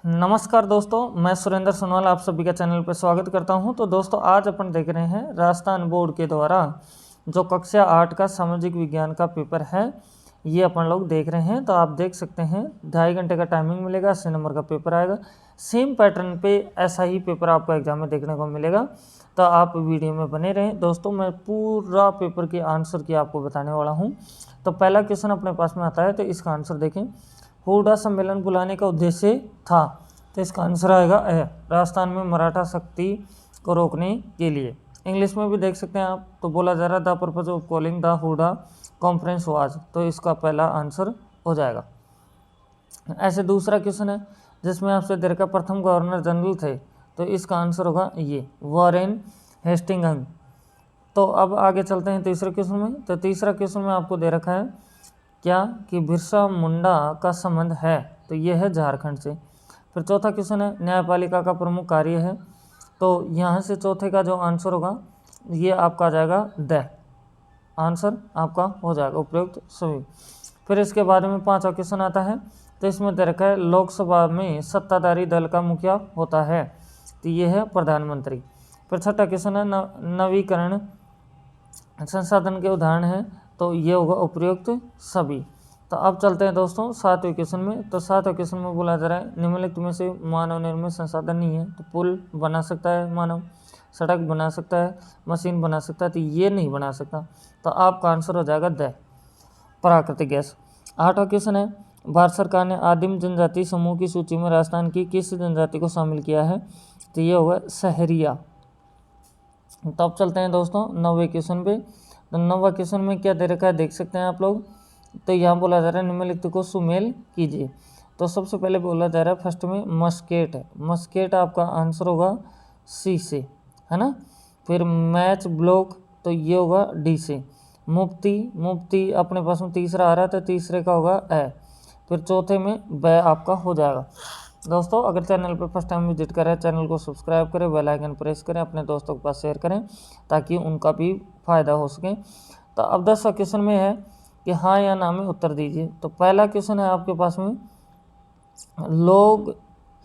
नमस्कार दोस्तों, मैं सुरेंद्र सोनवाल आप सभी का चैनल पर स्वागत करता हूं। तो दोस्तों आज अपन देख रहे हैं राजस्थान बोर्ड के द्वारा जो कक्षा 8 का सामाजिक विज्ञान का पेपर है ये अपन लोग देख रहे हैं। तो आप देख सकते हैं 2.5 घंटे का टाइमिंग मिलेगा, 80 नंबर का पेपर आएगा। सेम पैटर्न पे ऐसा ही पेपर आपको एग्जाम में देखने को मिलेगा। तो आप वीडियो में बने रहें दोस्तों, मैं पूरा पेपर के आंसर की आपको बताने वाला हूँ। तो पहला क्वेश्चन अपने पास में आता है, तो इसका आंसर देखें। हुडा सम्मेलन बुलाने का उद्देश्य था, तो इसका आंसर आएगा ए, राजस्थान में मराठा शक्ति को रोकने के लिए। इंग्लिश में भी देख सकते हैं आप, तो बोला जा रहा the purpose of calling the Hooda conference was, तो इसका पहला आंसर हो जाएगा। ऐसे दूसरा क्वेश्चन है जिसमें आपसे दे रखा प्रथम गवर्नर जनरल थे, तो इसका आंसर होगा ये वॉरेन हेस्टिंग्स। तो अब आगे चलते हैं तीसरे क्वेश्चन में। तो तीसरा क्वेश्चन में आपको दे रखा है क्या कि बिरसा मुंडा का संबंध है, तो ये है झारखंड से। फिर चौथा क्वेश्चन है न्यायपालिका का प्रमुख कार्य है, तो यहाँ से चौथे का जो आंसर होगा ये आपका आ जाएगा द, आंसर आपका हो जाएगा उपयुक्त सभी। फिर इसके बाद में पांचवा क्वेश्चन आता है, तो इसमें दे रखा है लोकसभा में सत्ताधारी दल का मुखिया होता है, तो ये है प्रधानमंत्री। फिर छठा क्वेश्चन है नवीकरण संसाधन के उदाहरण है, तो ये होगा उपयुक्त सभी। तो अब चलते हैं दोस्तों सातवें क्वेश्चन में। तो सातवें क्वेश्चन में बोला जा रहा है निम्नलिखित में से मानव निर्मित संसाधन नहीं है, तो पुल बना सकता है मानव, सड़क बना सकता है, मशीन बना सकता है, तो ये नहीं बना सकता। तो आपका आंसर हो जाएगा द, प्राकृतिक गैस। आठवां क्वेश्चन है भारत सरकार ने आदिम जनजाति समूह की सूची में राजस्थान की किस जनजाति को शामिल किया है, तो ये होगा सहरिया। तो अब चलते हैं दोस्तों नौवें क्वेश्चन पे। तो नौवा क्वेश्चन में क्या दे रखा है देख सकते हैं आप लोग। तो यहाँ बोला जा रहा है निम्नलिखित को सुमेल कीजिए। तो सबसे पहले बोला जा रहा है फर्स्ट में मस्केट है, मस्केट आपका आंसर होगा सी से, है ना। फिर मैच ब्लॉक, तो ये होगा डी से। मुफ्ती, मुफ्ती अपने पास में तीसरा आ रहा है, तो तीसरे का होगा ए। फिर चौथे में ब आपका हो जाएगा। दोस्तों अगर चैनल पर फर्स्ट टाइम विजिट करें, चैनल को सब्सक्राइब करें, बेल आइकन प्रेस करें, अपने दोस्तों के पास शेयर करें ताकि उनका भी फायदा हो सके। तो अब 10वां क्वेश्चन में है कि हाँ या ना में उत्तर दीजिए। तो पहला क्वेश्चन है आपके पास में लोग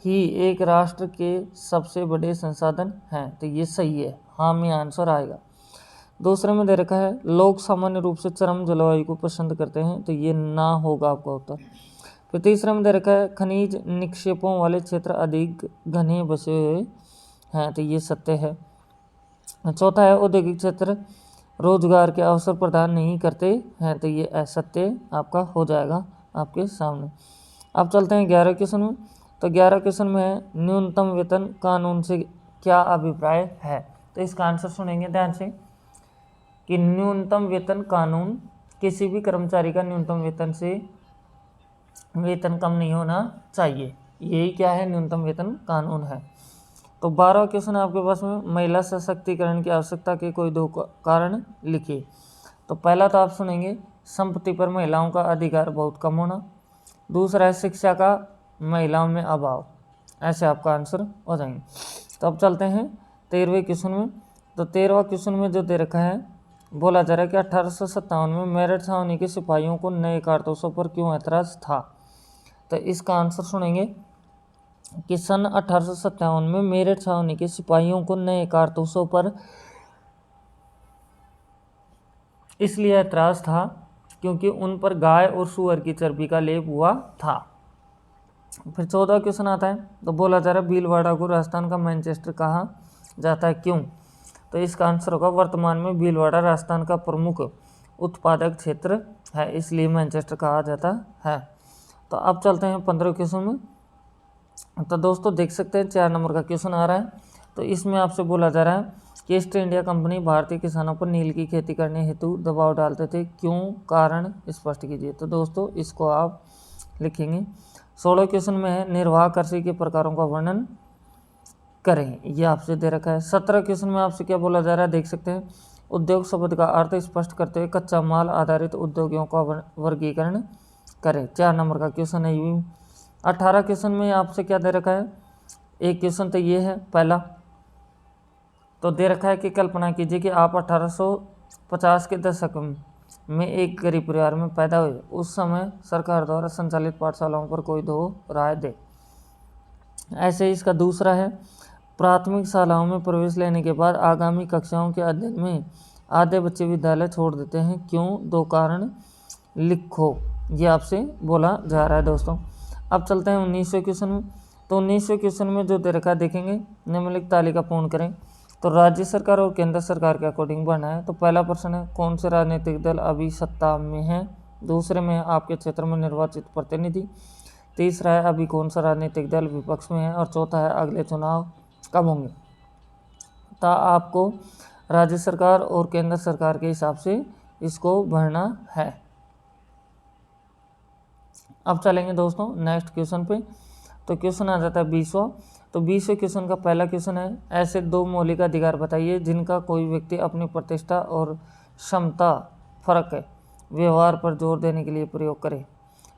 ही एक राष्ट्र के सबसे बड़े संसाधन हैं, तो ये सही है, हाँ में आंसर आएगा। दूसरे में दे रखा है लोग सामान्य रूप से चरम जलवायु को पसंद करते हैं, तो ये ना होगा आपका उत्तर। फिर तीसरे में दे रखा है खनिज निक्षेपों वाले क्षेत्र अधिक घने बसे हुए हैं, तो ये सत्य है। चौथा है औद्योगिक क्षेत्र रोजगार के अवसर प्रदान नहीं करते हैं, तो ये असत्य आपका हो जाएगा आपके सामने। अब चलते हैं 11 क्वेश्चन में। तो 11 क्वेश्चन में है न्यूनतम वेतन कानून से क्या अभिप्राय है, तो इसका आंसर सुनेंगे ध्यान से कि न्यूनतम वेतन कानून किसी भी कर्मचारी का न्यूनतम वेतन से वेतन कम नहीं होना चाहिए, यही क्या है न्यूनतम वेतन कानून है। तो 12वां क्वेश्चन आपके पास में महिला सशक्तिकरण की आवश्यकता के कोई दो कारण लिखिए। तो पहला तो आप सुनेंगे संपत्ति पर महिलाओं का अधिकार बहुत कम होना, दूसरा है शिक्षा का महिलाओं में अभाव, ऐसे आपका आंसर हो जाएंगे। तो अब चलते हैं 13वें क्वेश्चन में। तो 13वां क्वेश्चन में जो दे रखा है बोला जा रहा है कि 1857 में मेरठ छावनी के सिपाहियों को नए कारतूसों पर क्यों ऐतराज था, तो इसका आंसर सुनेंगे कि सन 1857 में मेरठ छावनी के सिपाहियों को नए कारतूसों पर इसलिए ऐतराज था क्योंकि उन पर गाय और सूअर की चर्बी का लेप हुआ था। फिर 14वां क्वेश्चन आता है, तो बोला जा रहा है भीलवाड़ा को राजस्थान का मैनचेस्टर कहा जाता है क्यों, तो इसका आंसर होगा वर्तमान में भीलवाड़ा राजस्थान का प्रमुख उत्पादक क्षेत्र है, इसलिए मैनचेस्टर कहा जाता है। तो अब चलते हैं 15वें क्वेश्चन में। तो दोस्तों देख सकते हैं 4 नंबर का क्वेश्चन आ रहा है। तो इसमें आपसे बोला जा रहा है कि ईस्ट इंडिया कंपनी भारतीय किसानों पर नील की खेती करने हेतु दबाव डालते थे, क्यों, कारण स्पष्ट कीजिए। तो दोस्तों इसको आप लिखेंगे। 16वें क्वेश्चन में है निर्वाह कृषि के प्रकारों का वर्णन करें, ये आपसे दे रखा है। 17 क्वेश्चन में आपसे क्या बोला जा रहा है देख सकते हैं उद्योग शब्द का अर्थ स्पष्ट करते हुए कच्चा माल आधारित उद्योगों का वर्गीकरण करें, 4 नंबर का क्वेश्चन है ये। 18 क्वेश्चन में आपसे क्या दे रखा है, एक क्वेश्चन तो ये है पहला, तो दे रखा है कि कल्पना कीजिए कि आप 1850 के दशक में एक गरीब परिवार में पैदा हुए, उस समय सरकार द्वारा संचालित पाठशालाओं पर कोई दो राय दे। ऐसे ही इसका दूसरा है, प्राथमिक शालाओं में प्रवेश लेने के बाद आगामी कक्षाओं के अध्ययन में आधे बच्चे विद्यालय छोड़ देते हैं, क्यों? 2 कारण लिखो। ये आपसे बोला जा रहा है दोस्तों। अब चलते हैं 19वें क्वेश्चन में। तो 19वें क्वेश्चन में जो दे रखा देखेंगे, निम्नलिखित तालिका पूर्ण करें। तो राज्य सरकार और केंद्र सरकार के अकॉर्डिंग बढ़ना है। तो पहला प्रश्न है, कौन से राजनीतिक दल अभी सत्ता में है? दूसरे में है, आपके क्षेत्र में निर्वाचित प्रतिनिधि। तीसरा है, अभी कौन सा राजनीतिक दल विपक्ष में है? और चौथा है, अगले चुनाव कब होंगे? तो आपको राज्य सरकार और केंद्र सरकार के हिसाब से इसको भरना है। अब चलेंगे दोस्तों नेक्स्ट क्वेश्चन पे। तो क्वेश्चन आ जाता है 20वां। तो 20वें क्वेश्चन का पहला क्वेश्चन है, ऐसे 2 मौलिक अधिकार बताइए जिनका कोई व्यक्ति अपनी प्रतिष्ठा और क्षमता फर्क व्यवहार पर जोर देने के लिए प्रयोग करे।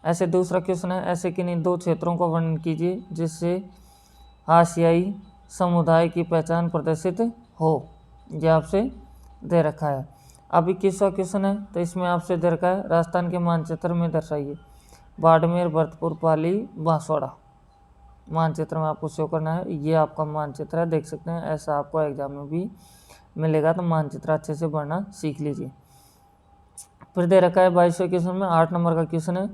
ऐसे दूसरा क्वेश्चन है, ऐसे किन्हीं 2 क्षेत्रों का वर्णन कीजिए जिससे आशियाई समुदाय की पहचान प्रदर्शित हो। यह आपसे दे रखा है। अब 21वां क्वेश्चन है, तो इसमें आपसे दे रखा है, राजस्थान के मानचित्र में दर्शाइए बाड़मेर, भरतपुर, पाली, बांसवाड़ा। मानचित्र में आपको शो करना है। ये आपका मानचित्र है, देख सकते हैं। ऐसा आपको एग्जाम में भी मिलेगा, तो मानचित्र अच्छे से बढ़ना सीख लीजिए। फिर दे रखा है 22वें क्वेश्चन में 8 नंबर का क्वेश्चन है,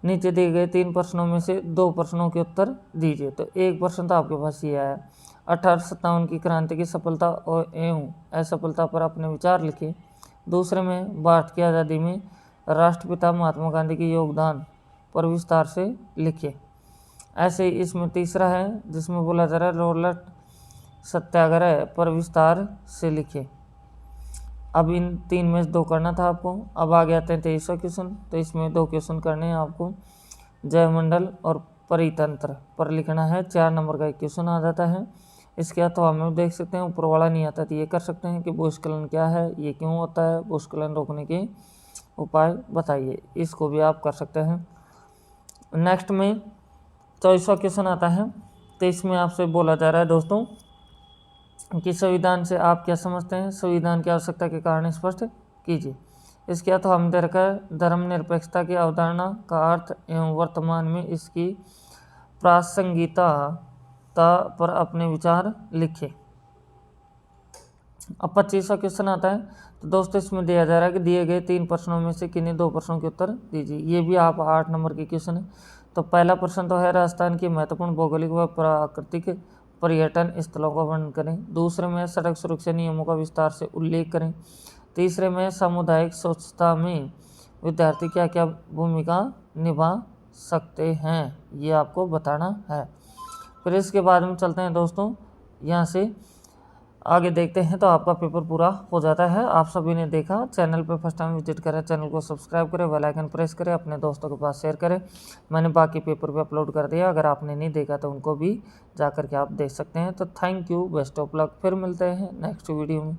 नीचे दिए गए 3 प्रश्नों में से 2 प्रश्नों के उत्तर दीजिए। तो एक प्रश्न तो आपके पास ये है, 1857 की क्रांति की सफलता और एवं असफलता पर अपने विचार लिखे। दूसरे में भारत की आज़ादी में राष्ट्रपिता महात्मा गांधी के योगदान पर विस्तार से लिखे। ऐसे ही इसमें तीसरा है, जिसमें बोला जा रहा है रोलट सत्याग्रह पर विस्तार से लिखे। अब इन 3 में से 2 करना था आपको। अब आ गया 23वां क्वेश्चन। तो इसमें 2 क्वेश्चन करने हैं आपको, जयमंडल और परितंत्र पर लिखना है। 4 नंबर का एक क्वेश्चन आ जाता है। इसके अथवा में देख सकते हैं, ऊपर वाला नहीं आता तो ये कर सकते हैं कि भूस्खलन क्या है, ये क्यों होता है, भूस्खलन रोकने के उपाय बताइए। इसको भी आप कर सकते हैं। नेक्स्ट में 24वां क्वेश्चन आता है। तो इसमें आपसे बोला जा रहा है दोस्तों कि संविधान से आप क्या समझते हैं, संविधान की आवश्यकता के कारण स्पष्ट कीजिए। इसके अथवा में दे रखा है, धर्मनिरपेक्षता की अवधारणा का अर्थ एवं वर्तमान में इसकी प्रासंगिकता पर अपने विचार लिखे। अब 25वां क्वेश्चन आता है। तो दोस्तों इसमें दिया जा रहा है कि दिए गए 3 प्रश्नों में से किन्हीं 2 प्रश्नों के उत्तर दीजिए। ये भी आप 8 नंबर के क्वेश्चन है। तो पहला प्रश्न तो है, राजस्थान की महत्वपूर्ण भौगोलिक व प्राकृतिक पर्यटन स्थलों का वर्णन करें। दूसरे में सड़क सुरक्षा नियमों का विस्तार से उल्लेख करें। तीसरे में सामुदायिक स्वच्छता में विद्यार्थी क्या क्या भूमिका निभा सकते हैं, ये आपको बताना है। फिर इसके बाद में चलते हैं दोस्तों, यहाँ से आगे देखते हैं तो आपका पेपर पूरा हो जाता है। आप सभी ने देखा, चैनल पर फर्स्ट टाइम विजिट करें, चैनल को सब्सक्राइब करें, बेल आइकन प्रेस करें, अपने दोस्तों के पास शेयर करें। मैंने बाकी पेपर भी अपलोड कर दिया, अगर आपने नहीं देखा तो उनको भी जा कर के आप देख सकते हैं। तो thank you, best of luck. फिर मिलते हैं नेक्स्ट वीडियो में।